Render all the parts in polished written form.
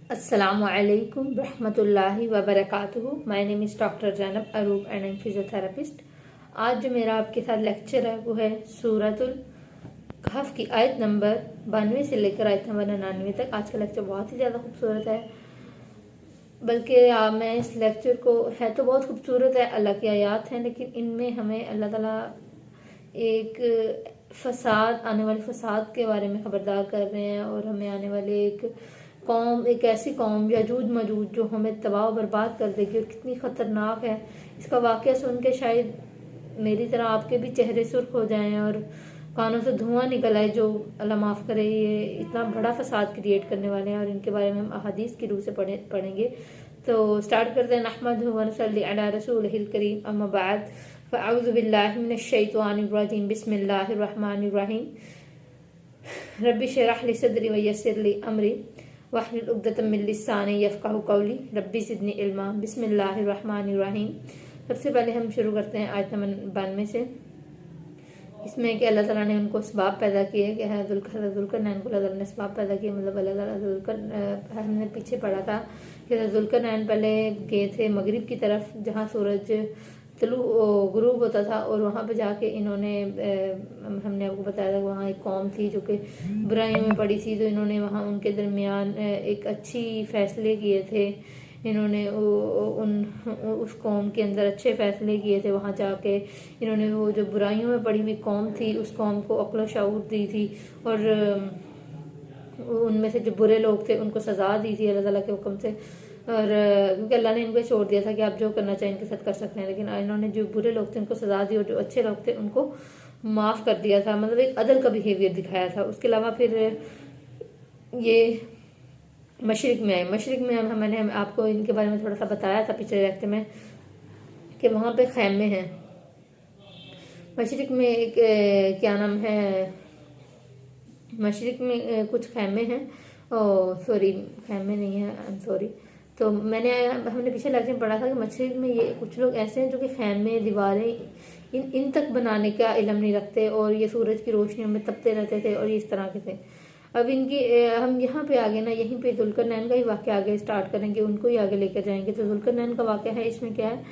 Assalamualaikum रहमतुल्लाहि व बरकातुहू। My name is doctor Zainab Aroob and I am physiotherapist. आज जो मेरा आपके साथ लेक्चर है वो है सूरतुल कहफ की आयत नंबर 92 से लेकर आयत नंबर 99 तक। आज का लेक्चर बहुत ही ज़्यादा खूबसूरत है, बल्कि मैं इस लेक्चर को है तो बहुत खूबसूरत है, अल्लाह की आयात हैं, लेकिन इनमें हमें अल्लाह ताला एक फसाद, आने वाले फसाद के बारे में खबरदार कर रहे हैं और हमें आने वाले एक ऐसी कौम यजूज मजूज जो हमें तबाह बर्बाद कर देगी और कितनी ख़तरनाक है। इसका वाक़या सुन के शायद मेरी तरह आपके भी चेहरे सुर्ख हो जाएं और कानों से धुआं निकल आए, जो अल्लाह माफ़ करे। ये इतना बड़ा फसाद क्रिएट करने वाले हैं और इनके बारे में हम अहादीस की रूह से पढ़ेंगे। तो स्टार्ट करते हैं। नहमदुहु व नसल्ली अला रसूलिहिल करीम, अम्मा बाद, फ़अऊज़ु बिल्लाहि मिनश शैतानिर रजीम, बिस्मिल्लाहिर रहमानिर रहीम। रब्बि शरह ली सदरी व यस्सिर ली अमरी वहलुल उक़दतम मिन लिसानी यफ़क़हू क़ौली रब्बि ज़िदनी इल्मा। बिस्मिल्लाहिर रहमानिर रहीम। सबसे पहले हम शुरू करते हैं आयत नंबर 92 से। इसमें कि अल्लाह ताला ने उनको असबाब पैदा किए कि ज़ुल्करनैन को अल्लाह ताला ने असबाब पैदा किए, मतलब अल्लाह ताला हमने पीछे पढ़ा था कि ज़ुल्करनैन पहले गए थे मगरिब की तरफ, जहाँ सूरज गुरूब होता था, और वहाँ पे जाके इन्होंने हमने आपको बताया था वहाँ एक कौम थी जो कि बुराइयों में पड़ी थी, तो इन्होंने वहाँ उनके दरमियान एक अच्छी फैसले किए थे। इन्होंने उस कौम के अंदर अच्छे फैसले किए थे। वहाँ जाके इन्होंने वो जो बुराइयों में पड़ी हुई कौम थी उस कौम को अक्ल शऊर दी थी, और उनमें से जो बुरे लोग थे उनको सज़ा दी थी अल्लाह ताला के हुक्म से। और क्योंकि अल्लाह ने इनको छोड़ दिया था कि आप जो करना चाहें इनके साथ कर सकते हैं, लेकिन इन्होंने जो बुरे लोग थे उनको सज़ा दी और जो अच्छे लोग थे उनको माफ़ कर दिया था, मतलब एक अदल का बिहेवियर दिखाया था। उसके अलावा फिर ये मशरिक में आए। मशरिक में मैंने आपको इनके बारे में थोड़ा सा बताया था पिछले लेक्चर में कि वहाँ पे खैमे हैं। मशरिक में एक क्या नाम है, मशरिक में कुछ खैमे हैं, सॉरी खैमे नहीं है, आई एम सॉरी। तो हमने पिछले लेक्चर में पढ़ा था कि मशरिक में ये कुछ लोग ऐसे हैं जो कि खैमे दीवारें इन तक बनाने का इल्म नहीं रखते और ये सूरज की रोशनियों में तपते रहते थे और ये इस तरह के थे। अब इनकी हम यहाँ पे आगे ना, यहीं पे ज़ुल्करनैन का ही वाक़या आगे स्टार्ट करेंगे, उनको ही आगे लेकर जाएंगे। तो ज़ुल्करनैन का वाक़या है, इसमें क्या है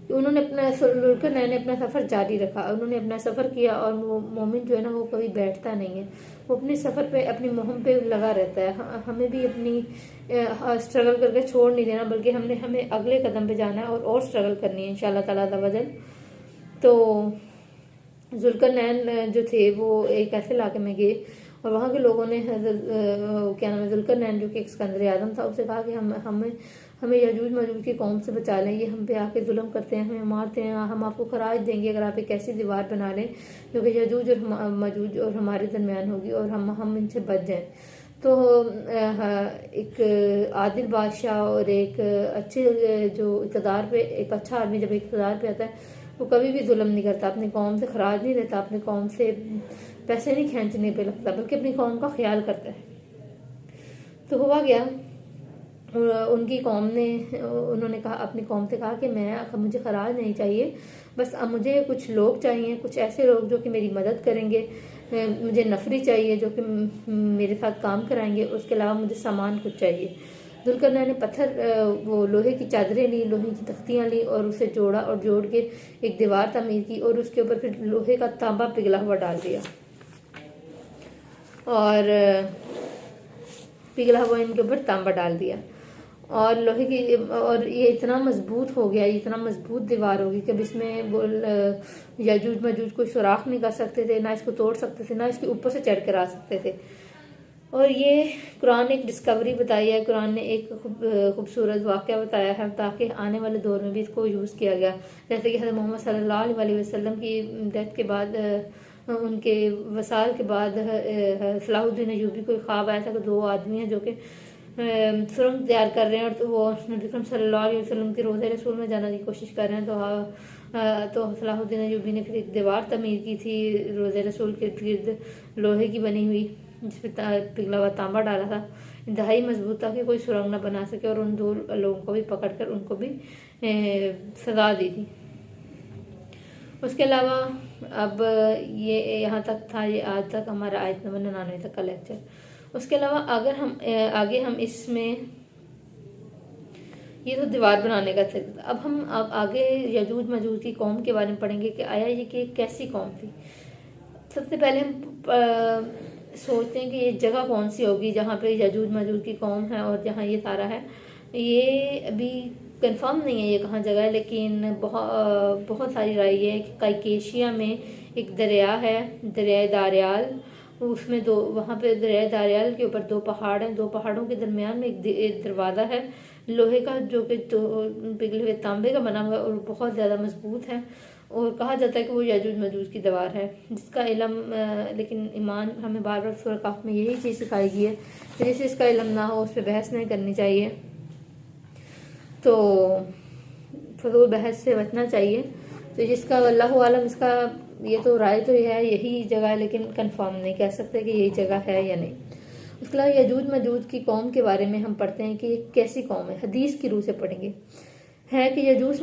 कि ज़ुल्करनैन ने अपना सफ़र जारी रखा। उन्होंने अपना सफ़र किया और वो मोमिन जो है ना वो कभी बैठता नहीं है, वो अपने सफ़र पे, अपनी मुहिम पे लगा रहता है। हमें भी अपनी स्ट्रगल करके छोड़ नहीं देना, बल्कि हमें अगले कदम पे जाना है और स्ट्रगल करनी है इंशाल्लाह ताला अज़्ज़ व जल। तो ज़ुल्करनैन जो थे वो एक ऐसे इलाके में गए और वहाँ के लोगों ने क्या नाम है, ज़ुल्करनैन जो कि एक सिकंदर आज़म था, उससे कहा कि हमें यजूज मजूज की कौम से बचा लें, ये हम पे आके जुल्म करते हैं, हमें मारते हैं, हम आपको खराज देंगे अगर आप एक ऐसी दीवार बना लें जो कि यजूज और मजूज और हमारे दरमियान होगी और हम इनसे बच जाएं। तो एक आदिल बादशाह और एक अच्छे जो इक़्तिदार पे, एक अच्छा आदमी जब इक़्तिदार पे आता है वो कभी भी जुल्म नहीं करता, अपनी कौम से खराज नहीं लेता, अपनी कौम से पैसे नहीं खींचने पे लगता, बल्कि अपनी कौम का ख्याल करता है। तो हुआ गया, उनकी कौम ने, उन्होंने कहा, अपनी कौम से कहा कि मुझे खराज नहीं चाहिए, बस अब मुझे कुछ लोग चाहिए, कुछ ऐसे लोग जो कि मेरी मदद करेंगे। मुझे नफरी चाहिए जो कि मेरे साथ काम कराएंगे, उसके अलावा मुझे सामान कुछ चाहिए। ज़ुल्करनैन ने पत्थर, वो लोहे की चादरें ली, लोहे की तख्तियाँ ली और उसे जोड़ा और जोड़ के एक दीवार तमीर की और उसके ऊपर फिर लोहे का तांबा पिघला हुआ डाल दिया और पिघला हुआ इनके ऊपर तांबा डाल दिया और लोहे की, और ये इतना मजबूत हो गया, इतना मजबूत दीवार होगी कि इसमें यजूज मजूज कोई सुराख नहीं कर सकते थे, ना इसको तोड़ सकते थे, ना इसके ऊपर से चढ़ कर आ सकते थे। और ये कुरान ने एक डिस्कवरी बताई है, कुरान ने एक खूबसूरत वाक़या बताया है ताकि आने वाले दौर में भी इसको यूज़ किया गया। जैसे कि हज़रत मोहम्मद सल्लल्लाहु अलैहि वसल्लम की डेथ के बाद, उनके वसाल के बाद सलाहुद्दीन अय्यूबी को ख्वाब आया था कि दो आदमी हैं जो कि सुरंग तैयार कर रहे हैं और तो वो नबी अकरम सल्लल्लाहु अलैहि वसल्लम के रोज़े रसूल में जाने की कोशिश कर रहे हैं। तो सलाहुद्दीन अय्यूबी ने फिर एक दीवार तमीर की थी रोज़े रसूल के गिर्द, लोहे की बनी हुई, जिसमें पिघला हुआ तांबा डाला था, इंतहाई मजबूत था कि कोई सुरंग न बना सके, और उन दो लोगों को भी पकड़ कर उनको भी सजा दी थी। उसके अलावा अब ये यहाँ तक था, ये आज तक हमारा आयत नंबर 99 तक का लेक्चर। उसके अलावा अगर हम आगे हम इसमें ये तो दीवार बनाने का तरीका था। अब हम आगे यजूज मजूज की कौम के बारे में पढ़ेंगे कि आया ये कि कैसी कौम थी। सबसे पहले हम सोचते हैं कि ये जगह कौन सी होगी जहाँ पे यजूज मजूज की कौम है और जहाँ ये सारा है। ये अभी कंफर्म नहीं है ये कहाँ जगह है, लेकिन बहुत सारी राय है कि काइकेशिया में एक दरिया है, दरिया दारियाल। उसमें वहाँ पे दरिया दारियाल के ऊपर 2 पहाड़ हैं, 2 पहाड़ों के दरमियान में एक दरवाज़ा है लोहे का, जो कि पिघले हुए तांबे का बना हुआ है और बहुत ज़्यादा मजबूत है। और कहा जाता है कि वो याजूज मजूज की दीवार है, जिसका इल्म लेकिन ईमान हमें बार बार सूरह काफ में यही चीज़ सिखाई गई है कि जिसे इसका इल्म ना हो उस पर बहस नहीं करनी चाहिए, तो फजूल बहस से बचना चाहिए। तो जिसका अल्लाह आलम, इसका ये तो राय तो है यही जगह है, लेकिन कंफर्म नहीं कह सकते कि यही जगह है या नहीं। उसके अलावा यजूज मजूज की कौम के बारे में हम पढ़ते हैं कि कैसी कौम है, हदीस की रूह से पढ़ेंगे। है कि यजूज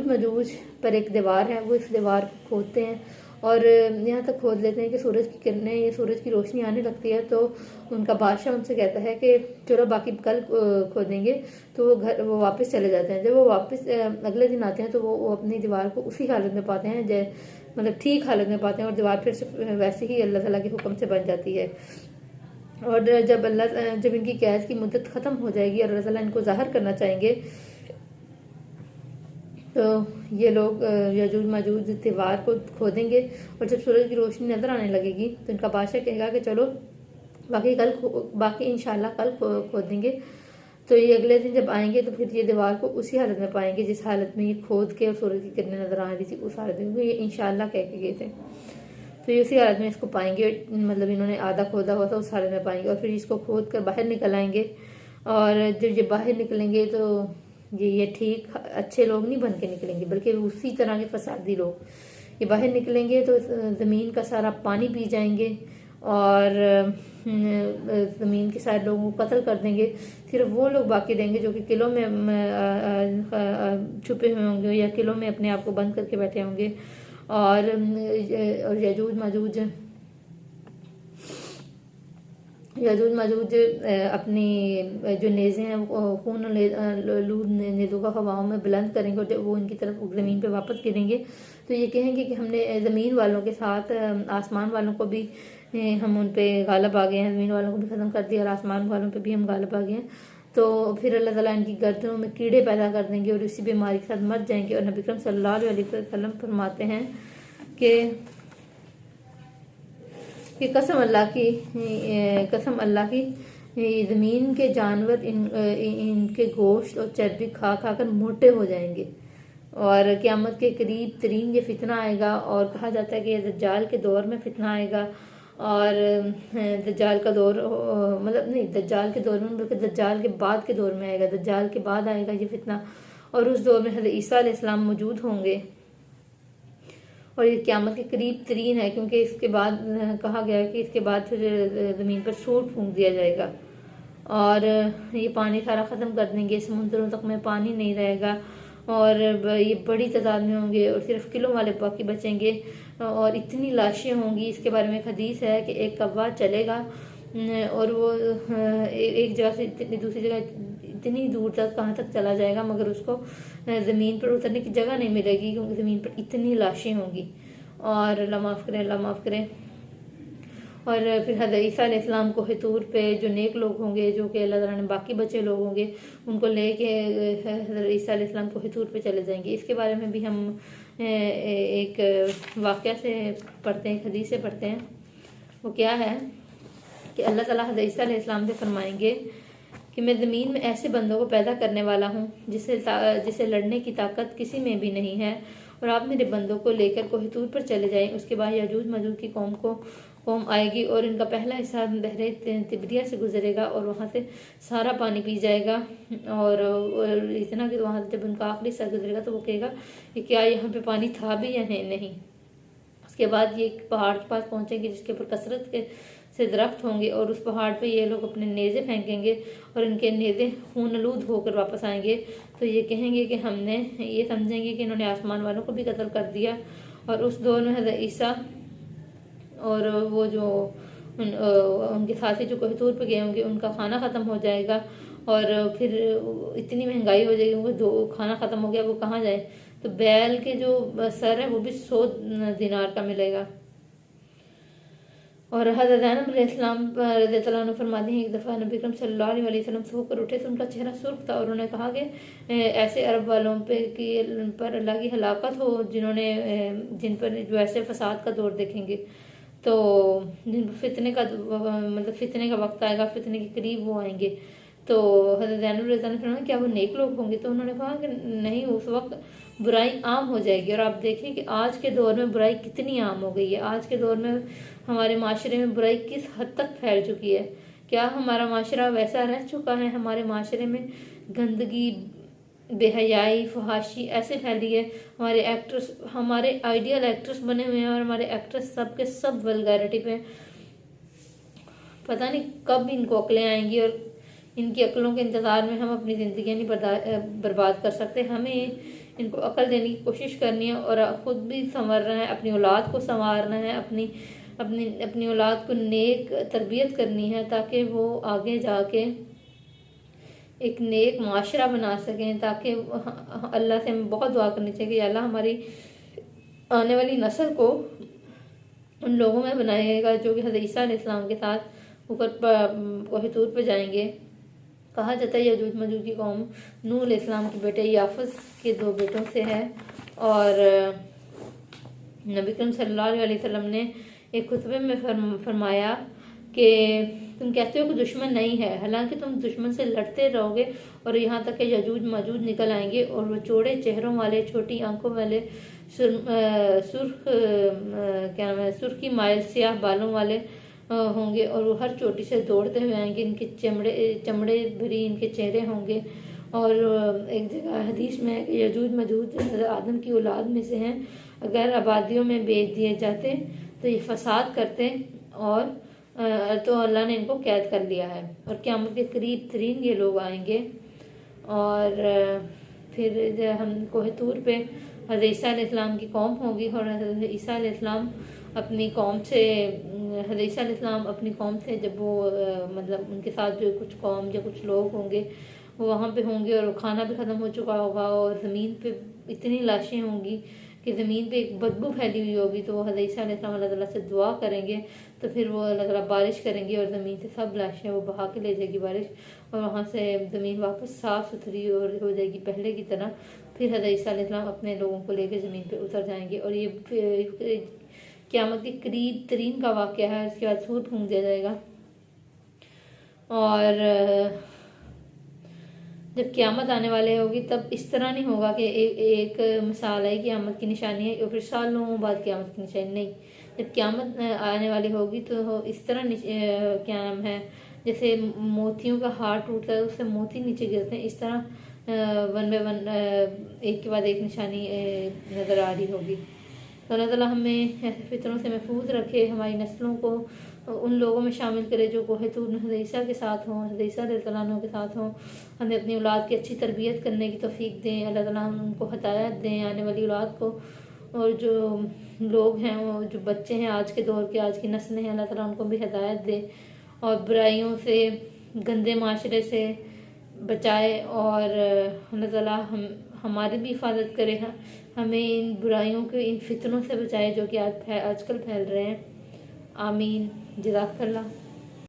मजूज पर एक दीवार है, वो इस दीवार को खोदते हैं और यहाँ तक खोद लेते हैं कि सूरज की किरणें या सूरज की रोशनी आने लगती है, तो उनका बादशाह उनसे कहता है कि चलो बाकी कल खोदेंगे। तो वो वापस चले जाते हैं। जब वो वापस अगले दिन आते हैं तो वो अपनी दीवार को उसी हालत में पाते हैं, मतलब ठीक हालत में पाते हैं, और दीवार फिर से वैसे ही अल्लाह ताला के हुक्म से बन जाती है। और जब इनकी कैद की मुद्दत ख़त्म हो जाएगी और अल्लाह ताला इनको ज़ाहिर करना चाहेंगे, तो ये लोग यजूज मजूज दीवार को खोदेंगे। और जब सूरज की रोशनी नज़र आने लगेगी तो इनका बादशाह कहेगा कि चलो बाकी इंशाल्लाह कल खोदेंगे। तो ये अगले दिन जब आएंगे तो फिर ये दीवार को उसी हालत में पाएंगे जिस हालत में ये खोद के और सूरज की किरणें नज़र आ रही थी, उस हालत में ये इंशाल्लाह कह के गए थे। तो ये उसी हालत में इसको पाएंगे, मतलब इन्होंने आधा खोदा हुआ था उस हालत में पाएंगे। और फिर इसको खोद कर बाहर निकल आएंगे, और जब ये बाहर निकलेंगे तो ये ठीक अच्छे लोग नहीं बन के निकलेंगे, बल्कि उसी तरह के फसादी लोग। ये बाहर निकलेंगे तो ज़मीन का सारा पानी पी जाएंगे और ज़मीन के सारे लोगों को कत्ल कर देंगे। सिर्फ वो लोग बाकी रहेंगे जो कि किलों में छुपे हुए होंगे या किलों में अपने आप को बंद करके बैठे होंगे। और यजूज मजूज अपनी जो नेज़े हैं खून लूद नेज़ों का हवाओं में बुलंद करेंगे और जब वो इनकी तरफ ज़मीन पे वापस गिरेंगे तो ये कहेंगे कि हमने ज़मीन वालों के साथ आसमान वालों को भी हम उन पे गालिब आ गए हैं, ज़मीन वालों को भी ख़त्म कर दिया और आसमान वालों पे भी हम गालिब आ गए हैं। तो फिर अल्लाह ताला इनकी गर्दनों में कीड़े पैदा कर देंगे और इसी बीमारी के साथ मर जाएंगे। और नबी अकरम सल्लल्लाहु अलैहि वसल्लम फरमाते हैं कि कसम अल्लाह की ज़मीन के जानवर इनके गोश्त और चर्बी खा खा कर मोटे हो जाएंगे और क़यामत के करीब तरीन ये फितना आएगा। और कहा जाता है कि दज्जाल के दौर में फितना आएगा, और दज्जाल का दौर मतलब नहीं दज्जाल के दौर में बल्कि दज्जाल के बाद के दौर में आएगा, दज्जाल के बाद आएगा ये फितना। और उस दौर में हज़रत ईसा अलैहिस्सलाम मौजूद होंगे और ये क़यामत के करीब तरीन है, क्योंकि इसके बाद कहा गया है कि इसके बाद फिर ज़मीन पर सूर फूंक दिया जाएगा और ये पानी सारा ख़त्म कर देंगे, समुद्रों तक में पानी नहीं रहेगा और ये बड़ी तादाद में होंगे और सिर्फ किलों वाले बाकी बचेंगे। और इतनी लाशें होंगी, इसके बारे में एक हदीस है कि एक कव्वा चलेगा और वो एक जगह से दूसरी जगह इतनी दूर तक कहाँ तक चला जाएगा, मगर उसको ज़मीन पर उतरने की जगह नहीं मिलेगी, क्योंकि ज़मीन पर इतनी लाशें होंगी। और अल्लाह माफ़ करे। और फिर हज़रत ईसा अलैहिस्सलाम को हितूर पे जो नेक लोग होंगे, जो कि अल्लाह ताला ने बाकी बचे लोग होंगे, उनको लेके हज़रत ईसा अलैहिस्सलाम को हितूर पे चले जाएंगे। इसके बारे में भी हम एक वाक़या से पढ़ते हैं, एक हदीस से पढ़ते हैं। वो क्या है कि अल्लाह ताला हज़रत ईसा अलैहिस्सलाम से फरमाएंगे कि मैं ज़मीन में ऐसे बंदों को पैदा करने वाला हूँ जिसे लड़ने की ताकत किसी में भी नहीं है, और आप मेरे बंदों को लेकर कोहितूर पर चले जाएं। उसके बाद यजूज मजूज की कौम आएगी और इनका पहला हिस्सा बहरे तिब्रिया से गुजरेगा और वहाँ से सारा पानी पी जाएगा। और इतना कि वहाँ से जब उनका आखिरी हिस्सा गुजरेगा तो वो कहेगा कि क्या यहाँ पे पानी था भी या नहीं। उसके बाद ये एक पहाड़ के पास पहुँचेंगे जिसके ऊपर कसरत से दरख्त होंगे, और उस पहाड़ पे ये लोग अपने नेज़े फेंकेंगे और इनके नेज़े खूनलूद होकर वापस आएंगे। तो ये कहेंगे कि हमने ये समझेंगे कि इन्होंने आसमान वालों को भी कत्ल कर दिया। और उस दौर में हज़रत ईसा और वो जो उनके साथी जो कोहितूर पे गए होंगे उनका खाना ख़त्म हो जाएगा और फिर इतनी महंगाई हो जाएगी, वो दो खाना ख़त्म हो गया, वो कहाँ जाए। तो बैल के जो सर है वो भी 100 दिनार का मिलेगा। और हज़रत ज़ैनब अलैहिस्सलाम रज़ियल्लाहु अन्हा फरमाती हैं, एक दफ़ा नबी अकरम सल्लल्लाहु अलैहि वसल्लम सोकर उठे तो उनका चेहरा सुर्ख था, और उन्होंने कहा कि ऐसे अरब वालों पे कि पर अल्लाह की हलाकत हो जिन्होंने जिन पर जो ऐसे फसाद का दौर देखेंगे। तो जिन फितने का मतलब फितने का वक्त आएगा, फितने के करीब वो आएंगे। तो हज़रत ज़ैनब रज़ियल्लाहु अन्हा ने फरमाया क्या वो नेक लोग होंगे? तो उन्होंने कहा कि नहीं, उस वक्त बुराई आम हो जाएगी। और आप देखिए कि आज के दौर में बुराई कितनी आम हो गई है। आज के दौर में हमारे माशरे में बुराई किस हद तक फैल चुकी है। क्या हमारा माशरा वैसा रह चुका है? हमारे माशरे में गंदगी, बेहयाई, फहाशी ऐसे फैली है। हमारे एक्ट्रेस, हमारे आइडियल एक्ट्रेस बने हुए हैं, और हमारे एक्ट्रेस सब के सब वल्गैरिटी पे। पता नहीं कब इनको अकलें आएंगी, और इनकी अकलों के इंतज़ार में हम अपनी ज़िंदगी नहीं बर्बाद कर सकते। हमें इनको अकल देने की कोशिश करनी है, और ख़ुद भी संवरना है, अपनी औलाद को संवारना है, अपनी अपनी अपनी औलाद को नेक तरबियत करनी है, ताकि वो आगे जाके एक नेक माशरा बना सकें। ताकि अल्लाह से हमें बहुत दुआ करनी चाहिए कि अल्लाह हमारी आने वाली नस्ल को उन लोगों में बनाएगा जो कि हज़रत ईसा अलैहिस्सलाम के साथ ऊपर कोह तूर पे जाएंगे। कहा जाता है यजूज मजूज की कौम नूह अलैहिस्सलाम के बेटे याफस के 2 बेटों से है। और नबी करीम सल्लल्लाहु अलैहि वसल्लम ने एक खुतबे में फरमाया कि तुम कहते हो कि दुश्मन नहीं है, हालांकि तुम दुश्मन से लड़ते रहोगे, और यहाँ तक कि यजूज मजूज निकल आएंगे, और वो चौड़े चेहरों वाले, छोटी आंखों वाले, सुर्ख क्या नाम है, सुर्खी माइल स्याह बालों वाले होंगे, और वो हर चोटी से दौड़ते हुए आएंगे। इनके चमड़े भरी इनके चेहरे होंगे। और एक जगह हदीस में है कि यजूज मजूज आदम की औलाद में से हैं। अगर आबादियों में बेच दिए जाते तो ये फसाद करते, और तो अल्लाह ने इनको कैद कर लिया है। और क़यामत के करीब तरीन ये लोग आएंगे। और फिर हम कोह तूर पे हज़रत ईसा अलैहिस्सलाम की कौम होगी, और हज़रत ईसा अलैहिस्सलाम अपनी कौम से हज़रत ईसा अलैहिस्सलाम अपनी कौम से जब वो मतलब उनके साथ जो कुछ कौम या कुछ लोग होंगे वो वहाँ पे होंगे, और खाना भी ख़त्म हो चुका होगा, और ज़मीन पे इतनी लाशें होंगी कि ज़मीन पे एक बदबू फैली हुई होगी। तो वो हज़रत ईसा अलैहिस्सलाम अल्लाह ताला से दुआ करेंगे, तो फिर वो अल्लाह ताला बारिश करेंगे, और ज़मीन से सब लाशें वो बहा के ले जाएगी बारिश, और वहाँ से ज़मीन वापस साफ़ सुथरी हो जाएगी पहले की तरह। फिर हज़रत ईसा अलैहिस्सलाम अपने लोगों को लेकर ज़मीन पे उतर जाएंगे। और ये क़यामत के करीब तरीन का वाक़या है। उसके बाद सूर फूंक दिया जाएगा, और जब क़यामत आने वाले होगी तब इस तरह नहीं होगा कि एक मिसाल है क़यामत की निशानी है, और फिर सालों बाद क़यामत की निशानी नहीं। जब क़यामत आने वाली होगी तो इस तरह क्या नाम है, जैसे मोतियों का हार टूटता है, उससे मोती नीचे गिरते हैं, इस तरह वन बाय वन एक के बाद एक निशानी नज़र आ रही होगी। तो अल्लाह ताला हमें ऐसे फितरों से महफूज रखे, हमारी नस्लों को उन लोगों में शामिल करे जो कोह तूर में हज़रत ईसा के साथ हों, हज़रत ईसा रज़ियल्लाहु अन्हु के साथ हों। हमें अपनी औलाद की अच्छी तरबियत करने की तौफीक दें। अल्लाह ताला उनको हदायत दें आने वाली औलाद को। और जो लोग हैं, वो जो बच्चे हैं आज के दौर के, आज की नस्लें हैं, अल्लाह ताला उनको भी हदायत दे, और बुराइयों से, गंदे माशरे से बचाए, और अल्लाह ताला हमारी भी हिफाजत करे, हमें इन बुराइयों के, इन फितनों से बचाए जो कि आजकल फैल रहे हैं। आमीन। जज़ाकल्लाह।